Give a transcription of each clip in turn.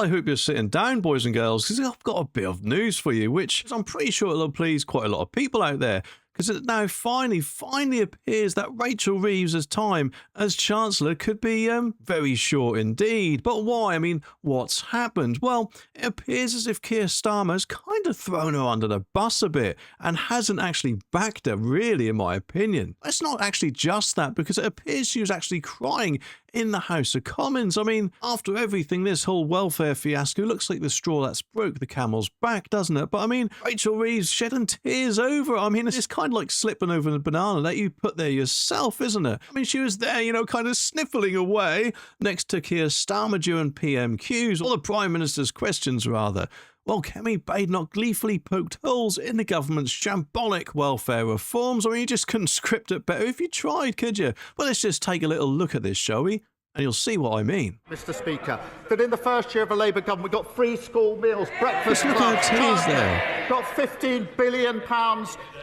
Well, I hope you're sitting down, boys and girls, because I've got a bit of news for you, which I'm pretty sure it'll please quite a lot of people out there. Because it now finally appears that Rachel Reeves' time as Chancellor could be very short indeed. But why? I mean, what's happened? Well, it appears as if Keir Starmer has kind of thrown her under the bus a bit and hasn't actually backed her, really, in my opinion. It's not actually just that, because it appears she was actually crying in the House of Commons. I mean, after everything, this whole welfare fiasco looks like the straw that's broke the camel's back, doesn't it? But I mean, Rachel Reeves shedding tears over it. I mean, it's kind of like slipping over the banana that you put there yourself, isn't it? I mean, she was there, you know, kind of sniffling away next to Keir Starmer during PMQs, or the Prime Minister's questions, rather. Well, Kemi Badenoch gleefully poked holes in the government's shambolic welfare reforms. I mean, you just couldn't script it better if you tried, could you? Well, let's just take a little look at this, shall we? And you'll see what I mean. Mr. Speaker, that in the first year of a Labour government, we got free school meals, breakfast, look how it is there. Got £15 billion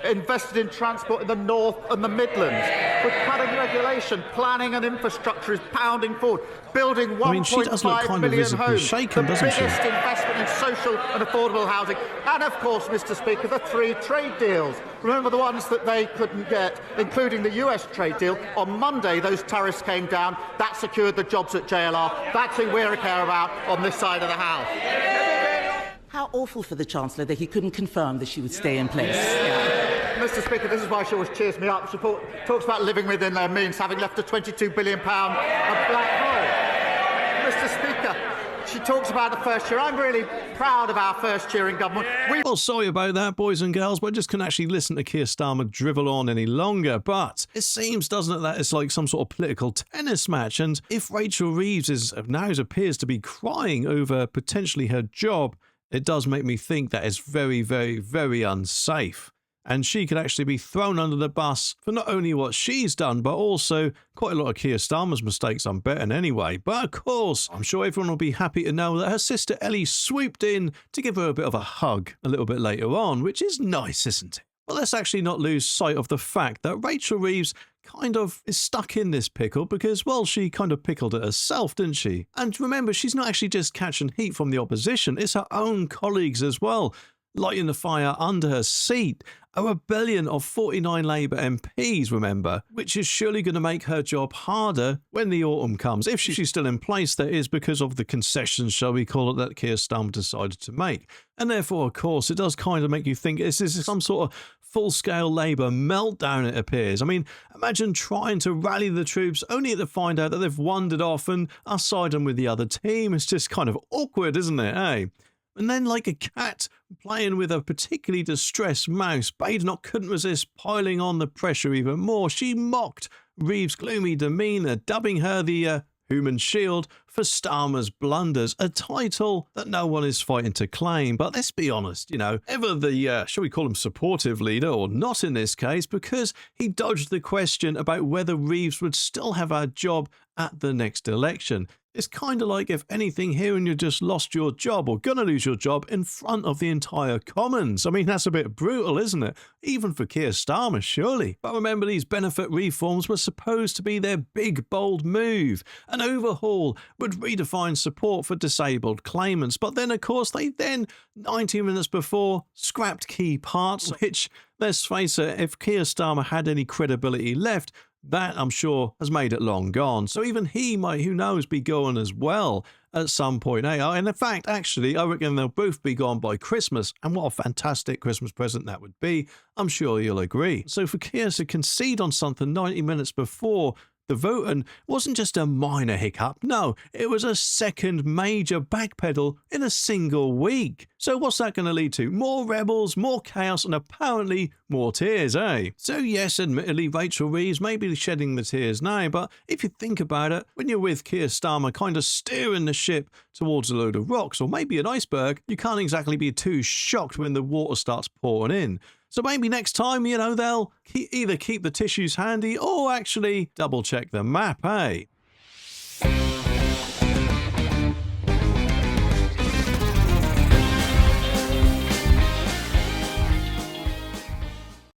invested in transport in the North and the Midlands. We're cutting regulation, planning and infrastructure is pounding forward, building 1.5 million homes, shaken, the biggest investment in social and affordable housing, and of course, Mr. Speaker, the 3 trade deals. Remember the ones that they couldn't get, including the US trade deal. On Monday, those tariffs came down. That secured the jobs at JLR. That's who we care about on this side of the House. How awful for the Chancellor that he couldn't confirm that she would stay in place. Mr. Speaker, this is why she always cheers me up. She talks about living within their means, having left a £22 billion black hole. Mr. Speaker, she talks about the first year. I'm really proud of our first year in government. Well, sorry about that, boys and girls, but I just couldn't actually listen to Keir Starmer drivel on any longer. But it seems, doesn't it, that it's like some sort of political tennis match. And if Rachel Reeves now appears to be crying over potentially her job, it does make me think that it's very, very, very unsafe. And she could actually be thrown under the bus for not only what she's done, but also quite a lot of Keir Starmer's mistakes, I'm betting anyway. But of course, I'm sure everyone will be happy to know that her sister Ellie swooped in to give her a bit of a hug a little bit later on, which is nice, isn't it? But let's actually not lose sight of the fact that Rachel Reeves kind of is stuck in this pickle because, well, she kind of pickled it herself, didn't she? And remember, she's not actually just catching heat from the opposition, it's her own colleagues as well, lighting the fire under her seat. A rebellion of 49 Labour MPs, remember, which is surely going to make her job harder when the autumn comes. If she's still in place, that is because of the concessions, shall we call it, that Keir Starmer decided to make. And therefore, of course, it does kind of make you think this is some sort of full-scale Labour meltdown, it appears. I mean, imagine trying to rally the troops only to find out that they've wandered off and are siding with the other team. It's just kind of awkward, isn't it, eh? And then, like a cat playing with a particularly distressed mouse, Badenoch couldn't resist piling on the pressure even more. She mocked Reeves' gloomy demeanour, dubbing her the human shield for Starmer's blunders, a title that no one is fighting to claim. But let's be honest, you know, ever the, shall we call him supportive leader, or not in this case, because he dodged the question about whether Reeves would still have her job at the next election. It's kind of like, if anything, hearing you just lost your job or gonna lose your job in front of the entire Commons. I mean, that's a bit brutal, isn't it? Even for Keir Starmer, surely. But remember, these benefit reforms were supposed to be their big, bold move. An overhaul would redefine support for disabled claimants. But then, of course, they 90 minutes before, scrapped key parts, which, let's face it, if Keir Starmer had any credibility left, that, I'm sure, has made it long gone. So even he might, who knows, be going as well at some point. And in fact, actually, I reckon they'll both be gone by Christmas. And what a fantastic Christmas present that would be. I'm sure you'll agree. So for Keir to concede on something 90 minutes before the voting wasn't just a minor hiccup. No, it was a second major backpedal in a single week. So what's that going to lead to? More rebels, more chaos, and apparently more tears, eh? So yes, admittedly, Rachel Reeves may be shedding the tears now, but if you think about it, when you're with Keir Starmer kind of steering the ship towards a load of rocks, or maybe an iceberg, you can't exactly be too shocked when the water starts pouring in. So maybe next time, you know, they'll either keep the tissues handy or actually double check the map, eh?